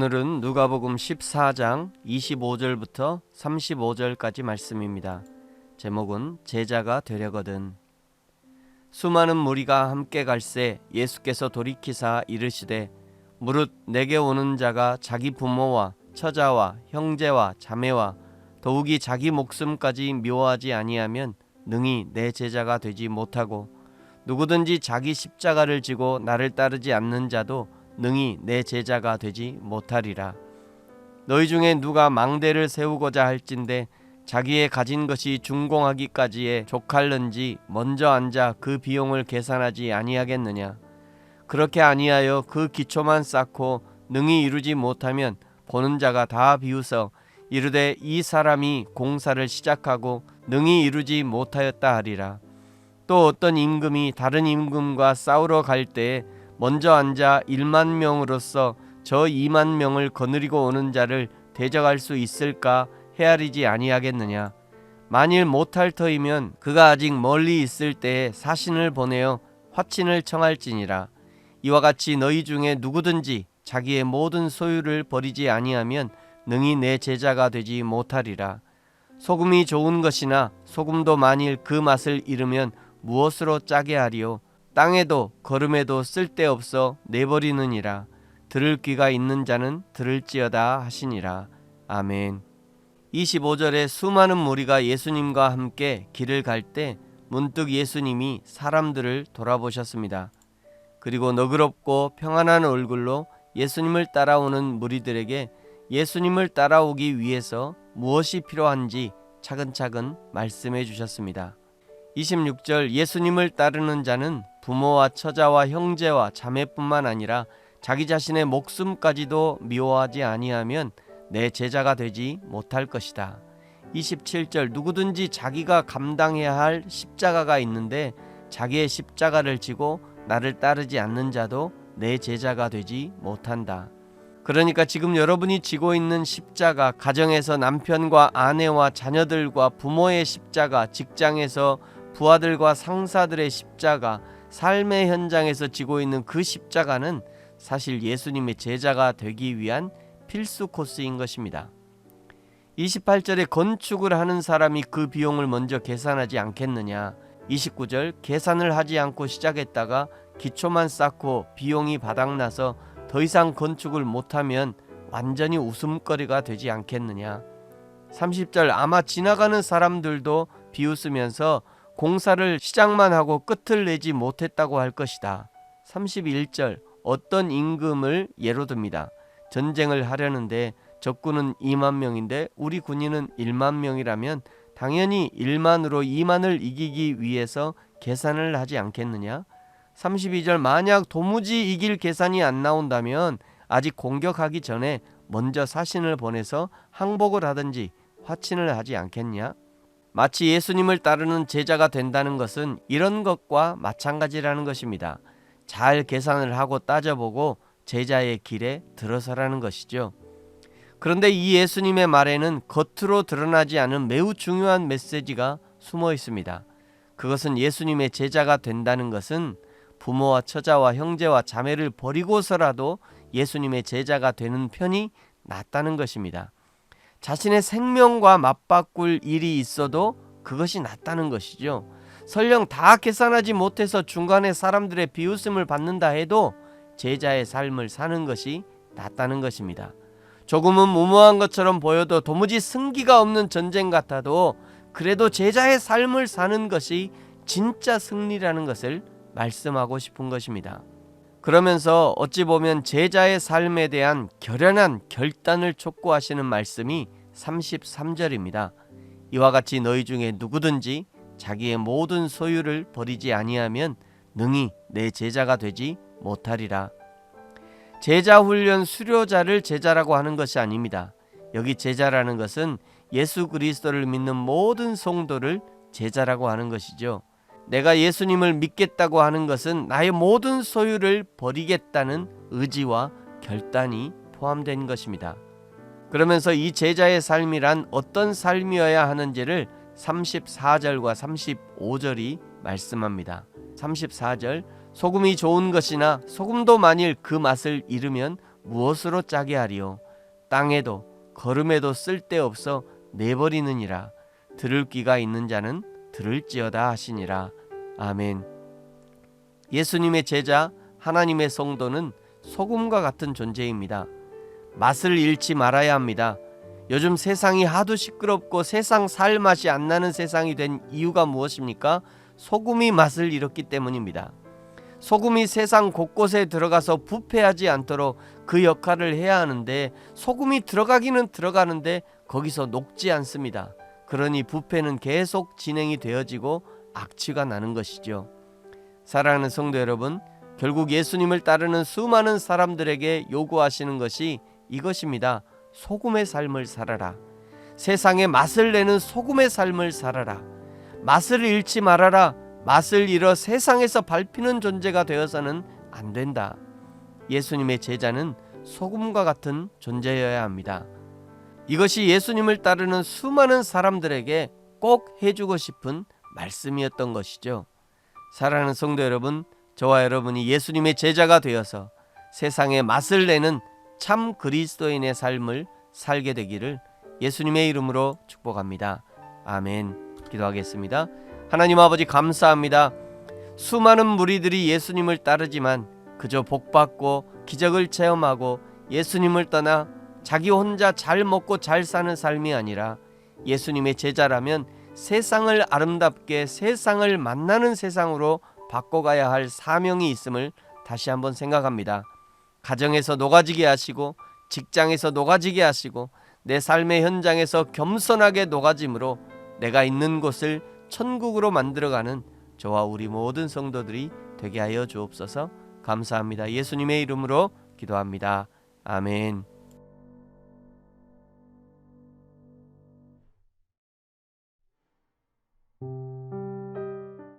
오늘은 누가복음 14장 25절부터 35절까지 말씀입니다. 제목은 제자가 되려거든. 수많은 무리가 함께 갈새 예수께서 돌이키사 이르시되 무릇 내게 오는 자가 자기 부모와 처자와 형제와 자매와 더욱이 자기 목숨까지 미워하지 아니하면 능히 내 제자가 되지 못하고 누구든지 자기 십자가를 지고 나를 따르지 않는 자도 능히 내 제자가 되지 못하리라. 너희 중에 누가 망대를 세우고자 할진대 자기의 가진 것이 준공하기까지에 족할는지 먼저 앉아 그 비용을 계산하지 아니하겠느냐. 그렇게 아니하여 그 기초만 쌓고 능히 이루지 못하면 보는 자가 다 비웃어 이르되 이 사람이 공사를 시작하고 능히 이루지 못하였다 하리라. 또 어떤 임금이 다른 임금과 싸우러 갈 때에 먼저 앉아 1만 명으로서 저 2만 명을 거느리고 오는 자를 대적할 수 있을까 헤아리지 아니하겠느냐. 만일 못할 터이면 그가 아직 멀리 있을 때에 사신을 보내어 화친을 청할지니라. 이와 같이 너희 중에 누구든지 자기의 모든 소유를 버리지 아니하면 능히 내 제자가 되지 못하리라. 소금이 좋은 것이나 소금도 만일 그 맛을 잃으면 무엇으로 짜게 하리요. 땅에도 거름에도 쓸데없어 내버리느니라. 들을 귀가 있는 자는 들을지어다 하시니라. 아멘. 25절에 수많은 무리가 예수님과 함께 길을 갈 때 문득 예수님이 사람들을 돌아보셨습니다. 그리고 너그럽고 평안한 얼굴로 예수님을 따라오는 무리들에게 예수님을 따라오기 위해서 무엇이 필요한지 차근차근 말씀해 주셨습니다. 26절 예수님을 따르는 자는 부모와 처자와 형제와 자매뿐만 아니라 자기 자신의 목숨까지도 미워하지 아니하면 내 제자가 되지 못할 것이다. 27절 누구든지 자기가 감당해야 할 십자가가 있는데 자기의 십자가를 지고 나를 따르지 않는 자도 내 제자가 되지 못한다. 그러니까 지금 여러분이 지고 있는 십자가, 가정에서 남편과 아내와 자녀들과 부모의 십자가, 직장에서 부하들과 상사들의 십자가, 삶의 현장에서 지고 있는 그 십자가는 사실 예수님의 제자가 되기 위한 필수 코스인 것입니다. 28절에 건축을 하는 사람이 그 비용을 먼저 계산하지 않겠느냐. 29절 계산을 하지 않고 시작했다가 기초만 쌓고 비용이 바닥나서 더 이상 건축을 못하면 완전히 웃음거리가 되지 않겠느냐. 30절 아마 지나가는 사람들도 비웃으면서 공사를 시작만 하고 끝을 내지 못했다고 할 것이다. 31절 어떤 임금을 예로 듭니다. 전쟁을 하려는데 적군은 2만 명인데 우리 군인은 1만 명이라면 당연히 1만으로 2만을 이기기 위해서 계산을 하지 않겠느냐. 32절 만약 도무지 이길 계산이 안 나온다면 아직 공격하기 전에 먼저 사신을 보내서 항복을 하든지 화친을 하지 않겠냐. 마치 예수님을 따르는 제자가 된다는 것은 이런 것과 마찬가지라는 것입니다. 잘 계산을 하고 따져보고 제자의 길에 들어서라는 것이죠. 그런데 이 예수님의 말에는 겉으로 드러나지 않은 매우 중요한 메시지가 숨어 있습니다. 그것은 예수님의 제자가 된다는 것은 부모와 처자와 형제와 자매를 버리고서라도 예수님의 제자가 되는 편이 낫다는 것입니다. 자신의 생명과 맞바꿀 일이 있어도 그것이 낫다는 것이죠. 설령 다 계산하지 못해서 중간에 사람들의 비웃음을 받는다 해도 제자의 삶을 사는 것이 낫다는 것입니다. 조금은 무모한 것처럼 보여도 도무지 승기가 없는 전쟁 같아도 그래도 제자의 삶을 사는 것이 진짜 승리라는 것을 말씀하고 싶은 것입니다. 그러면서 어찌 보면 제자의 삶에 대한 결연한 결단을 촉구하시는 말씀이 33절입니다. 이와 같이 너희 중에 누구든지 자기의 모든 소유를 버리지 아니하면 능히 내 제자가 되지 못하리라. 제자 훈련 수료자를 제자라고 하는 것이 아닙니다. 여기 제자라는 것은 예수 그리스도를 믿는 모든 성도를 제자라고 하는 것이죠. 내가 예수님을 믿겠다고 하는 것은 나의 모든 소유를 버리겠다는 의지와 결단이 포함된 것입니다. 그러면서 이 제자의 삶이란 어떤 삶이어야 하는지를 34절과 35절이 말씀합니다. 34절 소금이 좋은 것이나 소금도 만일 그 맛을 잃으면 무엇으로 짜게 하리요? 땅에도 걸음에도 쓸데없어 내버리느니라. 들을 귀가 있는 자는 들을지어다 하시니라. 아멘. 예수님의 제자, 하나님의 성도는 소금과 같은 존재입니다. 맛을 잃지 말아야 합니다. 요즘 세상이 하도 시끄럽고 세상 살 맛이 안 나는 세상이 된 이유가 무엇입니까? 소금이 맛을 잃었기 때문입니다. 소금이 세상 곳곳에 들어가서 부패하지 않도록 그 역할을 해야 하는데, 소금이 들어가기는 들어가는데 거기서 녹지 않습니다. 그러니 부패는 계속 진행이 되어지고 악취가 나는 것이죠. 사랑하는 성도 여러분, 결국 예수님을 따르는 수많은 사람들에게 요구하시는 것이 이것입니다. 소금의 삶을 살아라. 세상에 맛을 내는 소금의 삶을 살아라. 맛을 잃지 말아라. 맛을 잃어 세상에서 밟히는 존재가 되어서는 안 된다. 예수님의 제자는 소금과 같은 존재여야 합니다. 이것이 예수님을 따르는 수많은 사람들에게 꼭 해주고 싶은 말씀이었던 것이죠. 사랑하는 성도 여러분, 저와 여러분이 예수님의 제자가 되어서 세상에 맛을 내는 참 그리스도인의 삶을 살게 되기를 예수님의 이름으로 축복합니다. 아멘. 기도하겠습니다. 하나님 아버지, 감사합니다. 수많은 무리들이 예수님을 따르지만 그저 복받고 기적을 체험하고 예수님을 떠나 자기 혼자 잘 먹고 잘 사는 삶이 아니라 예수님의 제자라면 세상을 아름답게, 세상을 만나는 세상으로 바꿔가야 할 사명이 있음을 다시 한번 생각합니다. 가정에서 녹아지게 하시고, 직장에서 녹아지게 하시고, 내 삶의 현장에서 겸손하게 녹아짐으로 내가 있는 곳을 천국으로 만들어가는 저와 우리 모든 성도들이 되게 하여 주옵소서. 감사합니다. 예수님의 이름으로 기도합니다. 아멘.